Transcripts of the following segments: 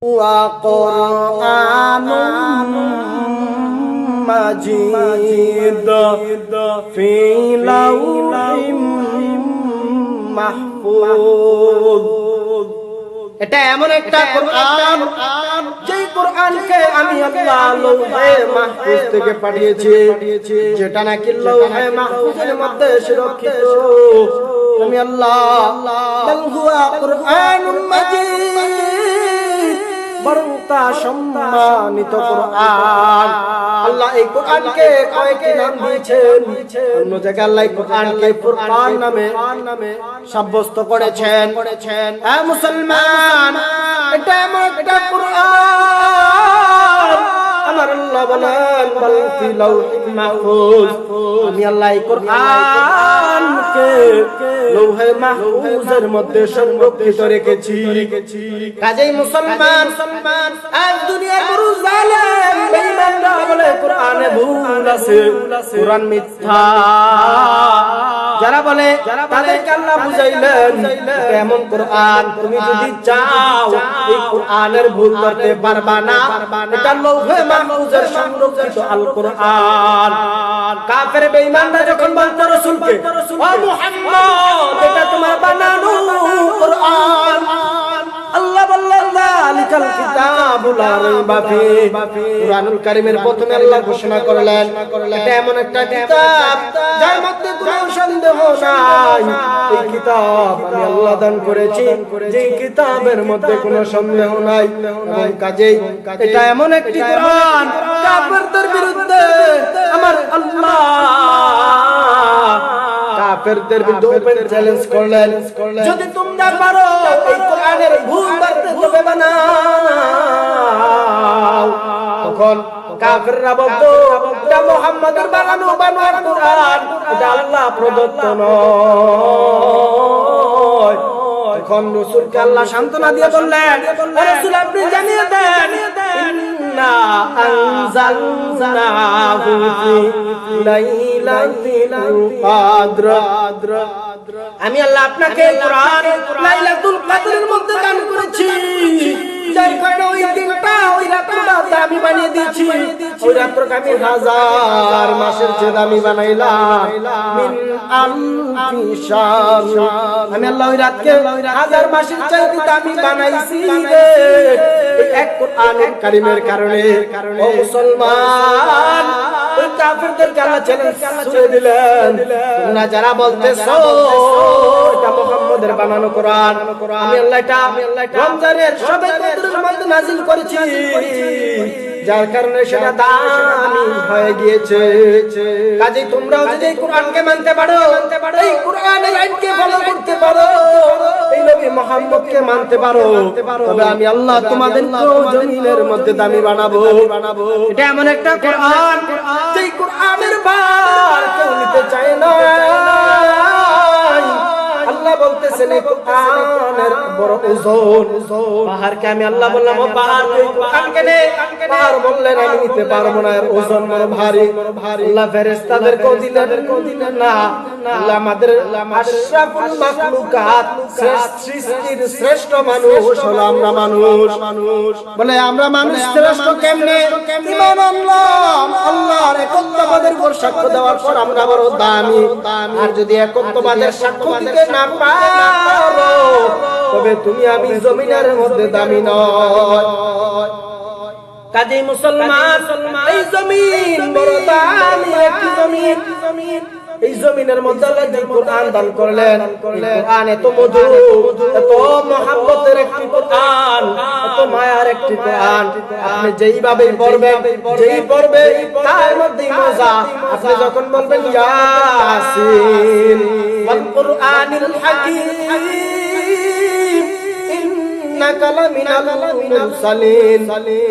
وقرآن مجيد في لوح محفوظ। এটা এমন একটা কোরআন যে কোরআনকে আমি আল্লাহ লৌহে মাহফুজ থেকে পাঠিয়েছি, যেটা নাকি লৌহে মাহফুজের মধ্যে সুরক্ষিত। আমি আল্লাহ বাল হুয়া কোরআনুম মাজিদ, বরং তা সম্মানিত কোরআন। আল্লাহ এই কোরআনকে কয়েকটি নাম দিয়েছেন। অন্য জায়গায় আল্লাহ কোরআনকে ফুরকান নামে সাব্যস্ত করেছেন। এ মুসলমান, এটা এমন একটা কোরআন, আমার আল্লাহ বলেন বাল ফি লাউহিন মাহফুজ। আমি আল্লাহ এই কোরআনকে লৌহে মাহফুজের মধ্যে সংরক্ষিত রেখেছি। কাজেই মুসলমান, আজ দুনিয়ার বড় জালেম বেঈমানরা বলে কোরআনে ভুল আছে, কোরআন মিথ্যা। যারা বলে তাদেরকে আল্লাহ বুঝাইলেন এমন কোরআন তুমি যদি চাও এই কোরআনের ভুল করতে পারবা না। এটা লৌহে মাহফুজের সংরক্ষিত আল কোরআন। কাফের বেঈমানরা যখন বলতো রাসূলকে, ও মুহাম্মদ এটা তোমার বানানো কোরআন, আল্লাহ বললেন যালিকাল কিতাবু লা রাইবা ফীহি। কুরআনুল কারীমের প্রথমে আল্লাহ ঘোষণা করলেন এটা এমন একটা কিতাব যার মধ্যে কোনো সন্দেহ নাই। এই কিতাব আমি আল্লাহ দান করেছি, যে কিতাবের মধ্যে কোনো সন্দেহ নাই। এবং কাজেই এটা এমন একটি কোরআন কাফেরদের বিরুদ্ধে আমার আল্লাহ কাফেরদের বিরুদ্ধে ওপেন চ্যালেঞ্জ করলেন, যদি তোমরা পারো এই কোরআনের ভুল ধরতে তবে বানাও। তখন কাফেররা বলতো এটা মুহাম্মাদের বানানো কোরআন, এটা আল্লাহ প্রদত্ত নয়। তখন রাসূলকে আল্লাহ সান্ত্বনা দিয়ে বললেন, রাসূল আপনি জানিয়ে দেন ইন্না আনজালনাহু ফি লাইলাতিল কদর। আমি আল্লাহ আপনাকে কোরআন লাইলাতুল কদরের মধ্যে দান করেছি, যার কারণে ওই দিনটা ওই রাতটা দামি বানিয়ে দিয়েছি। ওই রাতটাকে আমি 1000 মাসের চেয়ে দামি বানাইলাম। মিন আলফি শাহর, আমি আল্লাহ ওই রাতকে 1000 মাসের চাইতে দামি বানাইছি রে এই এক কোরআনুল কারীমের কারণে। ও মুসলমান, ওই কাফেরদেরকে আল্লাহ চ্যালেঞ্জ ছুড়ে দিলেন, তোমরা যারা বলতেছো এটা মুহাম্মদের বানানো কোরআন, আমি আল্লাহ এটা রমজানের শবে কদরের মধ্যে নাযিল করেছি, যার কারণে সেটা দামি হয়ে গিয়েছে। কাজেই তোমরাও যদি এই কোরআনকে মানতে পারো, এই কোরআনের আইনকে ফলো করতে পারো, এই নবী মুহাম্মদকে মানতে পারো, তবে আমি আল্লাহ তোমাদেরকেও জমিনের মধ্যে দামি বানাবো। এটা এমন একটা কোরআন যেই কোরআনের ভার কেউ নিতে চায় না। আল্লাহ বলতেছেন এই কোরআনের বড় ওজন। পাহাড়কে আমি আল্লাহ বললাম, ও পাহাড় এই কোরআনকে নে। পাহাড় বললেন আমি নিতে পারবো না, এর ওজন বড় ভারী। আল্লাহ ফেরেশতাদেরকেও দিলেন না। আল্লাহ আমাদের আশরাফুল মাখলুকাত, সৃষ্টির শ্রেষ্ঠ মানুষ হলো আমরা মানুষ। বলে আমরা মানুষ শ্রেষ্ঠ কেমনে? ঈমান আনলাম, আল্লাহর একত্ববাদের উপর সাক্ষ্য দেওয়ার পর আমরা বড় দামি। আর যদি একত্ববাদের সাক্ষ্য দিতে না পারো, তবে তুমি আমি জমিনের মধ্যে দামি নয়। কাজেই মুসলমান, এই জমিন বড় দামি একটি জমিন। এই জমিনের মধ্যে আল্লাহ যে কোরআন দান করলেন, কোরআন এত মধুর, এত মহব্বতের একটি কোরআন, এত মায়ার একটি কোরআন। আপনি যেইভাবে পড়বেন, যেই পড়বে তার মধ্যেই মজা। আপনি যখন বলবেন ইয়াসিন ওয়াল কুরআনিল হাকীম ইন্নাকা লামিনাল মুরসালিন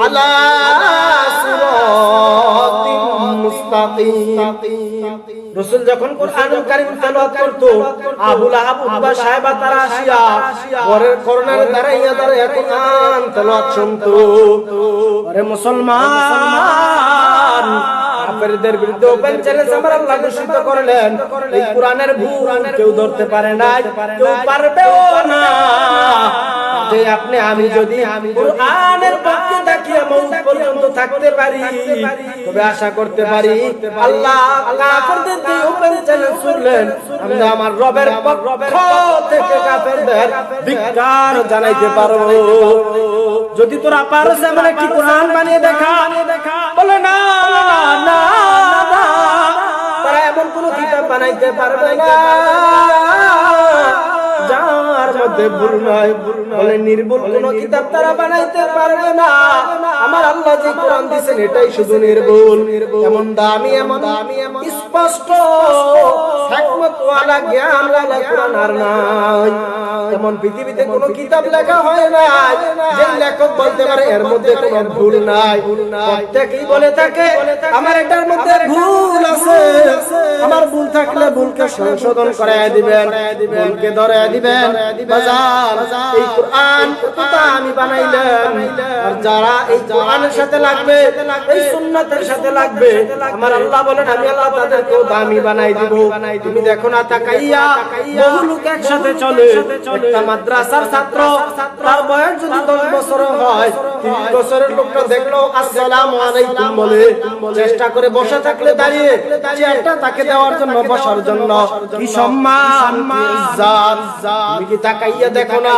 আলা সিরাতিম মুস্তাকিম। রাসূল যখন কোরআনুল কারীম তেলাওয়াত করত, আবু লাহাব, উতবা, সাহেবা তারা আসিয়া পরের করোনার দাঁড়াইয়া কোরআন তেলাওয়াত শুনতো। আরে মুসলমান, কাফেরদের বিরুদ্ধে ওপেন চ্যালেঞ্জ আমার আল্লাহ ঘোষিত করলেন। এই কোরআনের ভুল কেউ ধরতে পারে না, কেউ পারবেও না। যে আপনি আমি যদি কোরআনের পক্ষে তাকিয়ে মওত পর্যন্ত থাকতে পারি, তবে আশা করতে পারি আল্লাহ কাফেরদেরকে ওপেন চ্যালেঞ্জ করলেন, আমরা আমার রবের পক্ষ থেকে কাফেরদের ধিক্কার জানাইতে পারবো। যদি তোরা পারস এমন একটি কোরআন বানিয়ে দেখা, বলে না না, তারা এমন কোন কিতাব বানাইতে পারবে না যার মধ্যে ভুল নাই, বলে নির্ভুল কোন কিতাব তারা বানাইতে পারবে না। আমার আল্লাহ যে কোরআন দিয়েছেন এটাই শুধু নির্ভুল, এমন দামি এমন স্পষ্ট হিকমত ওয়ালা জ্ঞান ওয়ালা কোরআন আর নাই। এমন পৃথিবীতে কোন কিতাব লেখা হয় না যে লেখক বলতে পারে এর মধ্যে কোনো ভুল নাই। প্রত্যেকেই বলে থাকে আমার এটার মধ্যে ভুল আছে, আমার ভুল থাকলে ভুলকে সংশোধন করায় দিবেন, ভুলকে ধরায় দিবেন। বাজার এই কোরআন কতটা আমি বানাইলাম, আর যারা এই কোরআনের সাথে লাগবে, এই সুন্নাতের সাথে লাগবে, আমার আল্লাহ বলেন আমি আল্লাহ তাদেরকেও দামি বানাই দিব। তুমি দেখো না তাকাইয়া বহু লোক একসাথে চলে, একটা মাদ্রাসার ছাত্র তার বয়স যদি 10 বছর হয়, 30 বছরের লোকটা দেখলো আসসালামু আলাইকুম বলে, চেষ্টা করে বসে থাকলে দাঁড়িয়ে চেয়ারটা তাকে দেওয়ার জন্য, বসার জন্য, কি সম্মান কি ইজ্জত। তুমি কি তাকাইয়া দেখো না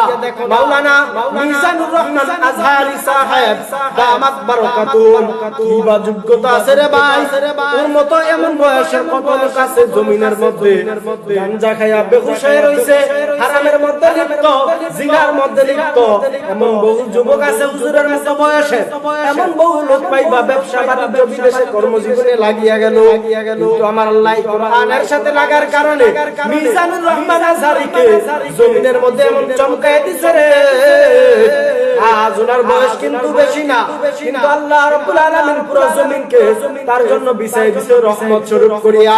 মাওলানা মিজানুর রহমান আজহারি সাহেব দামাত বারাকাতুহু কি বা যোগ্যতা আছে রে ভাই। ওর মতো এমন বয়সের কত লোক আছে জমিনের মধ্যে গাঞ্জা খায়া বেহুশ হয়ে রইছে, হারামের মধ্যে লিপ্ত, জিনার মধ্যে লিপ্ত। এমন বহু যুবক আছে হুজুরের মতো বয়সে, এমন বহু লোক পাইবা ব্যবসা বাণিজ্য বিদেশে কর্মজীবনে লাগিয়া গেল। কিন্তু আমার আল্লাহ কোরআনের সাথে লাগার কারণে মিজানুর রহমান আজহারিকে জমিনের মধ্যে এমন চমকায় দিছে রে। আজ ওনার বয়স কিন্তু বেশি না, কিন্তু আল্লাহ রাব্বুল আলামিন পুরো জমিনকে তার জন্য বিছাই দিছে রহমত স্বরূপ করিয়া।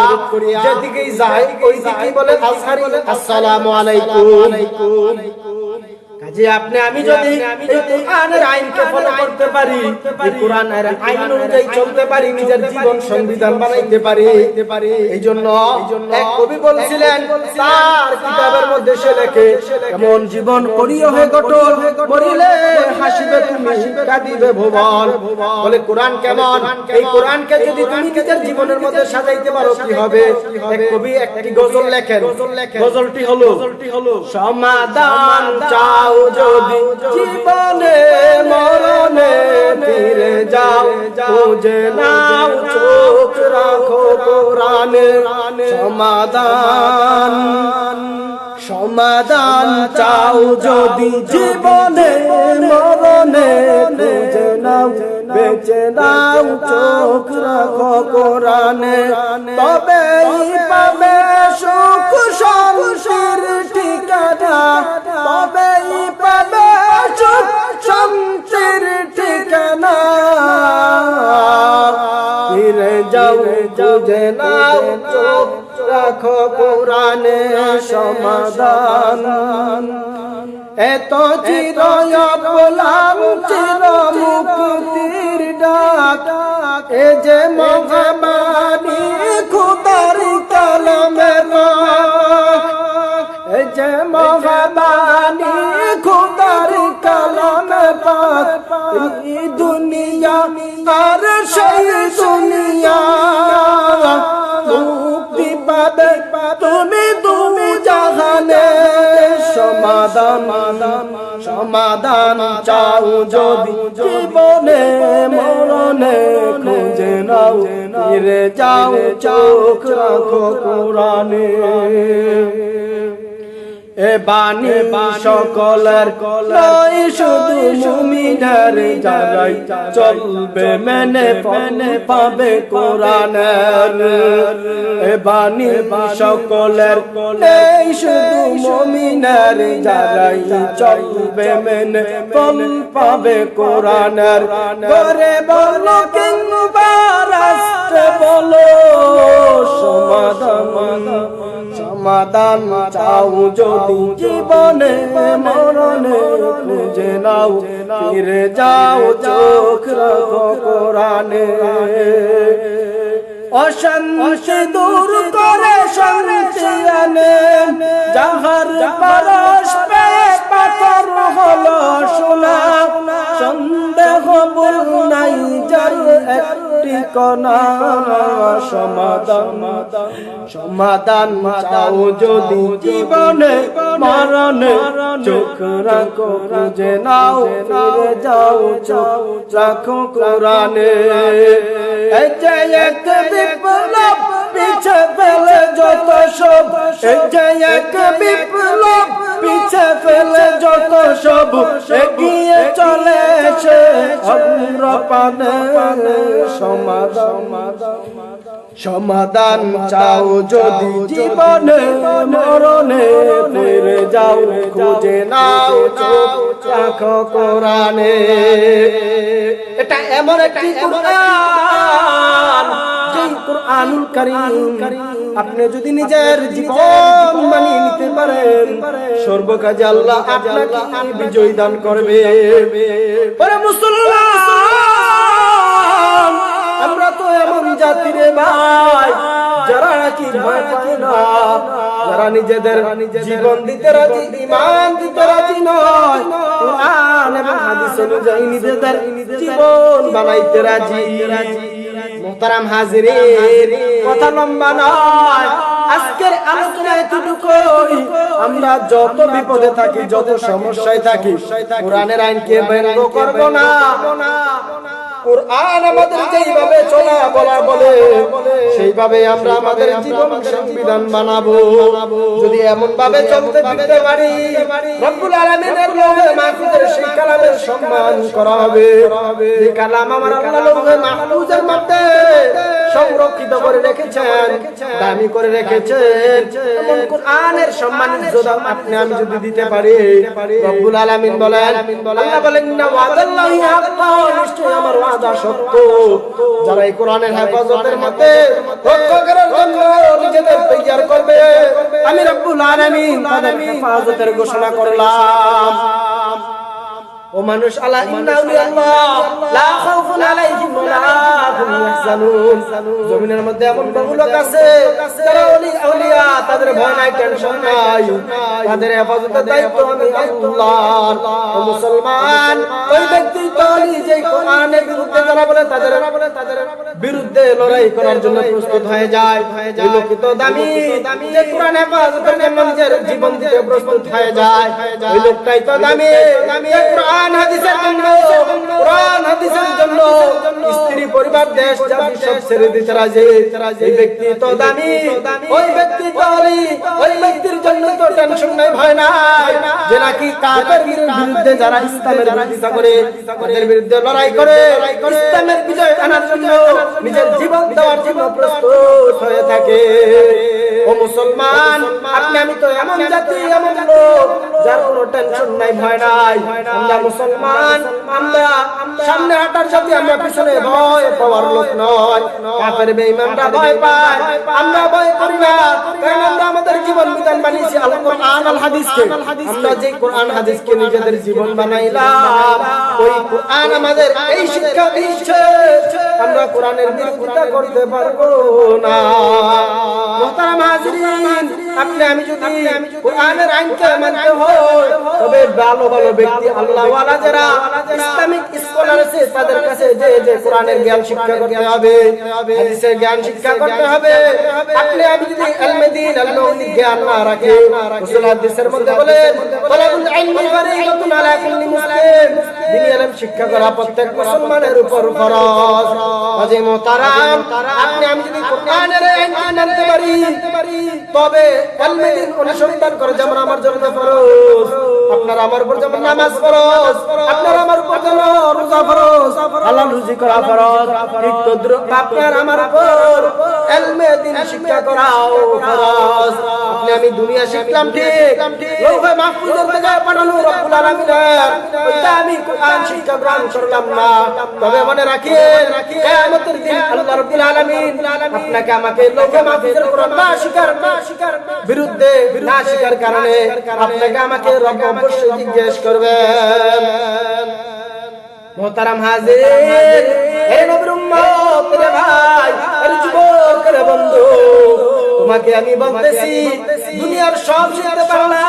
যেদিকেই যায় ওই দিকেই বলে আজহারি আসসালামু আলাইকুম। কাজে আপনি আমি যদি এই কোরআনের আইনকে ফলো করতে পারি, এই কোরআনের আইন অনুযায়ী চলতে পারি, নিজের জীবন সংবিধান বানাইতে পারি। এইজন্য এক কবি বলছিলেন তার কিতাবের মধ্যে সে লেখে, এমন জীবন করিও হে গঠন, মরিলে হাসিবে তুমি কাঁদিবে ভুবন। বলে কোরআন কেমন, এই কোরআনকে যদি তুমি নিজের জীবনের মধ্যে সাজাইতে পারো কি হবে। এক কবি একটি গজল লেখেন, গজলটি হলো সমাধান চাও যদি জীবনে মরণে ফিরে যাও, খুঁজে নাও চোখ রাখো কোরআনে। সমাধান চাও যদি জীবনে মরণে, খুঁজে নাও বেঁচে নাও চোখ রাখো কোরআনে। তবেই পাবে সুখ শান্তির ঠিকানা, তবেই পাবে সুখ শান্তির ঠিকানা। ফিরে যাও খুঁজে নাও চোখ রাখো কোরআনে। সমাধান এত চির অবলাম চির মুক্তির ডাক, এ যে মহাবাণী খুদার কালামে পাক, এ যে মহাবাণী খুদার কালামে পাক। এই দুনিয়া আর সেই দুনিয়া মুক্তি পাবে তুমি তুমি জাহানে। সমাধান চাও যদি জীবনে মরণে, খুঁজে নাও ফিরে যাও চোখ রাখো কোরআনে। এ বাণী সকলের নয় শুধু মুমিনের, যারাই চলবে মেনে পাবে কোরআনের। এ বাণী সকলের নয় শুধু মুমিনের, যারাই চলবে মেনে পাবে কোরআনের। ঘরে বলো কিংবা রাষ্ট্রে বলো, সমাধান চাও যদি জীবনে মরণে, খুঁজে নাও ফিরে যাও চোখ রাখো কোরআনে। অশান্তি দূর করে শান্তি আনে যাহার পরশ পেয়ে পাথর হলো সোনা সন্দেহ বল নাই যার একটি কণা সমাধান চাও যদি জীবনে মরণে চোখ রাখো খুঁজে নাও ফিরে যাও চোখ রাখো কোরআনে এই যে এক বিপ্লব পিছে ফেলে যত সব এই যে এক বিপ্লব পিছে ফেলে যত সব এগিয়ে চলে সে অগ্রপানে সমাধান চাও যদি জীবনে মরণে ফিরে যাও খুঁজে নাও চোখ রাখো কোরআনে এটা এমন একটি কোরআন যেই কোরআনুল কারীম আপনি যদি নিজের জীবন মানিয়ে নিতে পারেন সর্বকাজে আল্লাহ আপনাকে বিজয় দান করবে। ওরে মুসলমান আমরা তো এমন জাতি রে ভাই যারা নাকি ভয় পায় না, যারা নিজেদের জীবন দিতে রাজি, ঈমান দিতে রাজি নয়, কোরআন এবং হাদিস অনুযায়ী নিজেদের জীবন বানাইতে রাজি। মুহতারাম হাজিরিন, কথা লম্বা নয়, আজকের আলোচনা এতটুকুই। আমরা যত বিপদে থাকি, যত সমস্যায় থাকি, কোরআনের আইনকে ব্যঙ্গ করব না। কোরআন আমাদের যেইভাবে চলা বলা বলে সেইভাবে আমরা আমাদের জীবন সংবিধান বানাবো। যদি এমন ভাবে চলতে ফিরতে পারি, রব্বুল আলামিনের লৌহে মাহফুজের সেই কালামের সম্মান করা হবে। যে কালাম আমার আল্লাহ লৌহে মাহফুজের মধ্যে সংরক্ষিত করে রেখেছেন, দামি করে রেখেছেন, এমন কোরআনের সম্মান ইজ্জত আপনি আমি যদি দিতে পারি, রব্বুল আলামিন বলেন, আল্লাহ বলেন না ওয়াদাল্লাহি হাক্কান, নিশ্চয়ই আমার ওয়াদা সত্য। যারা এই কোরআনের হেফাজতের মধ্যে রক্ষকের জন্য নিজেদের তৈয়ার করবে, আমি রব্বুল আলামিন তাদের হেফাজতের ঘোষণা করলাম। ও মানুষ, আলা ইন্না আউলিয়াল্লাহ লা খাউফুন আলাইহিম ওয়া লা হুম ইয়াহজানুন। জমিনের মধ্যে এমন বহু লোক আছে যারা আউলিয়া, তাদের ভয় নাই, টেনশন নাই, তাদের হেফাজতের দায়িত্ব আমি আল্লাহর। ও মুসলমান, ওই ব্যক্তি তলি যে কোরআনের বিরুদ্ধে যারা বলে তাদের বিরুদ্ধে লড়াই করার জন্য প্রস্তুত হয়ে যায়, ওই লোক তো দামি, যে কোরআন হেফাজতের জন্য নিজের জীবন দিতে প্রস্তুত হয়ে যায়, ওই লোকটাই তো দামি। কোরআন হাদিসের জন্য, কোরআন হাদিসের জন্য স্ত্রী পরিবার দেশ জাতি সব ছেড়ে দিতে রাজি, এই ব্যক্তি তো দামি, ওই ব্যক্তি তো ওলি, ওই ব্যক্তির জন্য তো টেনশন নাই, ভয় নাই, যে নাকি কাফেরের বিরুদ্ধে যারা ইসলামের বিরোধিতা করে, তাদের বিরুদ্ধে লড়াই করে, ইসলামের বিজয় আনার জন্য নিজের জীবন দেওয়ার জন্য প্রস্তুত হয়ে থাকে। ও মুসলমান, আপনি আমি তো এমন জাতি, এমন লোক যার কোনো টেনশন নাই, ভয় নাই। আমরা মুসলমান, আমরা সামনে হাঁটার সাথে আমরা পিছনে ভয় পাওয়ার লোক নয়। কাফের বেঈমানরা ভয় পায়, আমরা ভয় করি না, কারণ আমরা আমাদের জীবন বিধান বানিয়েছি আল কোরআন আল হাদিসকে। আমরা যে কোরআন হাদিসকে নিজেদের জীবন বানাইলাম, ওই কোরআন আমাদের এই শিক্ষা দিচ্ছে, আমরা কোরআনের বিরোধিতা করতে পারবো না। মুহতারাম হাজিরিন, আপনি আমি যদি কোরআনের আইনকে মানতে হয়, তবে ভালো ভালো ব্যক্তি, আল্লাহওয়ালা যারা ইসলামিক স্কলার আছে, তাদের কাছে যে কোরআনের জ্ঞান শিক্ষা করতে হবে, হাদিসের জ্ঞান শিক্ষা করতে হবে। আপনি আমি যদি ইলমে দ্বীন, ইলমে জ্ঞান না রাখি, রাসূল হাদিসের মধ্যে বলেন, তালাবুল ইলমি ফারিদাতুন আলা কুল্লি মুসলিম, দ্বীনি ইলম শিক্ষা করা প্রত্যেক মুসলমানের উপর ফরজ। আজি মুহতারাম, আপনি আমি যদি কোরআনের আইনকে মানতে পারি, তবে ইলমে দ্বীন অনুসন্ধান করে, যেমন আমার জন্য ফরজ, আপনার আমার উপর যেমন নামাজ ফরজ, আপনার আমার উপর যেমন রোজা ফরজ, হালাল রুজি করা ফরজ, ঠিক তদ্রুপ আপনার আমার উপর ইলমে দ্বীন শিক্ষা করাও ফরজ। আপনি আমি দুনিয়া শিখলাম ঠিক, লৌহে মাহফুজের থেকে পাঠানো রব্বুল আলামিনের, ওইটা আমি কোরআন শিক্ষা গ্রহণ করলাম না, তবে মনে রাখেন কিয়ামতের দিন আল্লাহ রব্বুল আলামিন আপনাকে আমাকে লৌহে মাহফুজের কোরআন না শিখার বিরুদ্ধে, না শিখার কারণে আপনাকে আমাকে রব অবশ্যই জিজ্ঞেস করবেন। মুহতারাম হাজির, হে নবীর উম্মত রে ভাই, আরে যুবক রে বন্ধু, তোমাকে আমি বলতেছি দুনিয়ার সব শিখতে পারলা,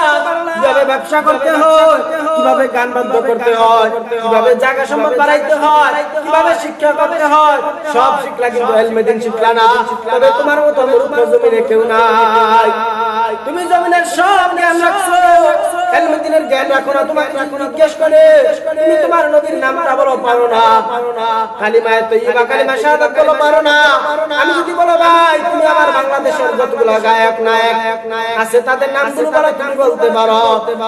কিভাবে ব্যবসা করতে হয়, কিভাবে গান বন্ধ করতে হয়, কিভাবে জায়গা সম্পদ বাড়াইতে হয়, কিভাবে শিক্ষা করতে হয়, সব শিখলা, কিন্তু ইলমে দ্বীন শিখলা না। তবে তোমার মতো মূর্খ জমিনে কেউ নাই। তুমি জমিনের সব জ্ঞান রাখছো, ইলমে দ্বীনের জ্ঞান রাখো না। তোমাকে জিজ্ঞেস করে তুমি তোমার নবীর নামটা বলো, পারো না। কালিমায়ে তাইয়্যিবা, কালিমা শাহাদাত বলো, পারো না। আমি যদি বলো ভাই তুমি আমার বাংলাদেশের যতগুলো গায়ক নায়ক আছে তাদের নামগুলো বলো, তুমি বলতে পারো।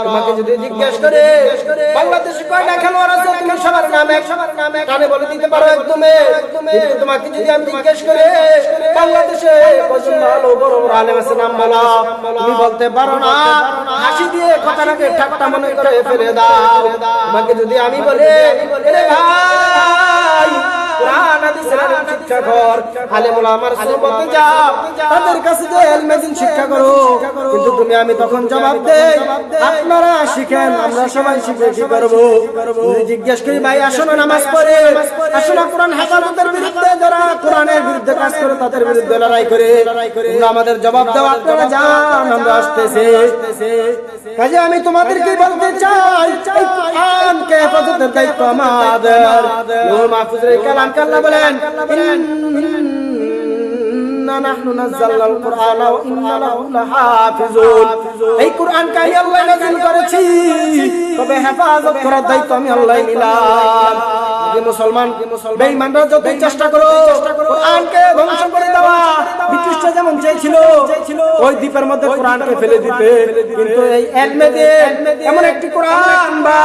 তোমাকে যদি জিজ্ঞেস করে বাংলাদেশে কয়টা খেলোয়াড় আছে, তুমি সবার নামে কানে বলে দিতে পারো একদমে। কিন্তু তোমাকে যদি আমি জিজ্ঞেস করে বাংলাদেশে কয়জন ভালো বড় বড় আলেম আছে, নাম বলো, তুমি বলতে পারো না। হাসি দিয়ে কথাটাকে ঠাট্টা মনে করে ফেলে দাও। তোমাকে যদি আমি বলি আরে ভাই কুরআন হাদিসের আলেম শিক্ষা কর, আলেম ওলামার সুহবতে যাও, তাদের কাছে যে ইলমে দ্বীন শিক্ষা করো, কিন্তু তুমি আমি তখন জবাব দেই আপনারা শিখেন, আমরা সবাই শিখে কি করব? যদি জিজ্ঞেস করি ভাই আসো না নামাজ পড়ে, আসো না কোরআন হেফাজতের বিরুদ্ধে, যারা কোরআনের বিরুদ্ধে কাজ করে তাদের বিরুদ্ধে লড়াই করে, তোমরা আমাদের জবাব দাও আপনারা যান, আমরা আসতেছি। কাজে আমি তোমাদেরকে বলতে চাই এই কোরআনকে হেফাজতের দায়িত্ব আমাদের। নূর মাহফুজের কালাম আল্লাহ বলেন ইন্না নাহনু নাযালনাল কুরআনা ওয়া ইন্না লাহু লাহাফিজুন। এই কোরআনকে আমি আল্লাহ নাযিল করেছি, তবে হেফাজত করার দায়িত্ব আমি আল্লাহ নিলাম। মুসলমান বেঈমানরা যতই চেষ্টা করো কোরআনকে ধ্বংস করে দেওয়া, ব্রিটিশরা যেমন চেয়েছিল ওই দ্বীপের মধ্যে কোরআনকে ফেলে দিতে, কিন্তু এই ইলমে দ্বীন এমন একটি কোরআন বা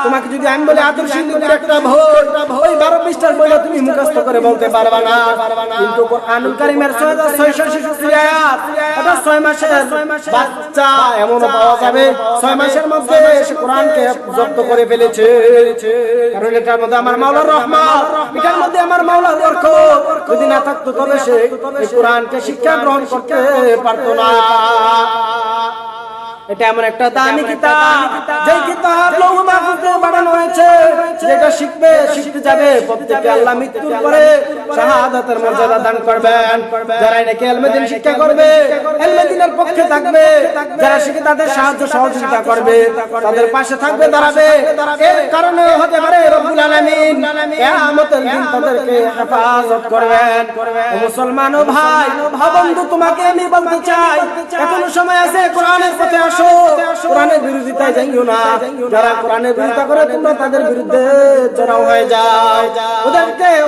তোমাকে যদি আমি বলি আদর সিন্ধুর একটা বই, ওই 12 পৃষ্ঠার বইটা তুমি মুখস্থ করে বলতে পারবা না। কিন্তু কোরআনুল কারীমের 6666 আয়াত, এটা 6 মাসের বাচ্চা এমনও পাওয়া যাবে 6 মাসের মধ্যে সে কোরআনকে জব্দ করে ফেলেছে। কারণ এটার মধ্যে আমার মাওলার রহমত, এটার মধ্যে আমার মাওলার বরকত। যদি না থাকতো তবে সে এই কোরআনকে শিক্ষা গ্রহণ করতে পারতো না। এটা এমন একটা দামি কিতাব, যে কিতাব লৌহ মাহফুজে বানানো হয়েছে, যেটা শিখতে যাবে প্রত্যেককে আল্লাহ মৃত্যুর পরে শাহাদাতের মর্যাদা দান করবেন। যারা নাকি ইলমে দ্বীন শিক্ষা করবে, ইলমে দ্বীনের পক্ষে থাকবে, যারা শিখে তাদের সাহায্য সহযোগিতা করবে, তাদের পাশে থাকবে, দাঁড়াবে, এর কারণে হতে পারে রব্বুল আলামিন কিয়ামতের দিন তাদেরকে হেফাজত করবেন। ও মুসলমান ও ভাই ও বন্ধু, তোমাকে আমি বলতে চাই এখনো সময় আছে, কোরআনের পথে আসো, কোরআনের বিরোধিতায় যাইও না। যারা কোরআনের বিরোধিতা করে তোমরা তাদের বিরুদ্ধে জড়াও হয়ে যাও,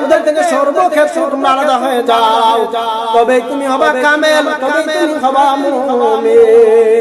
ওদের থেকে সর্বক্ষেত্রে তোমরা আলাদা হয়ে যাও, তবে তুমি হবা কামেল, তবে তুমি হবা মুমিন।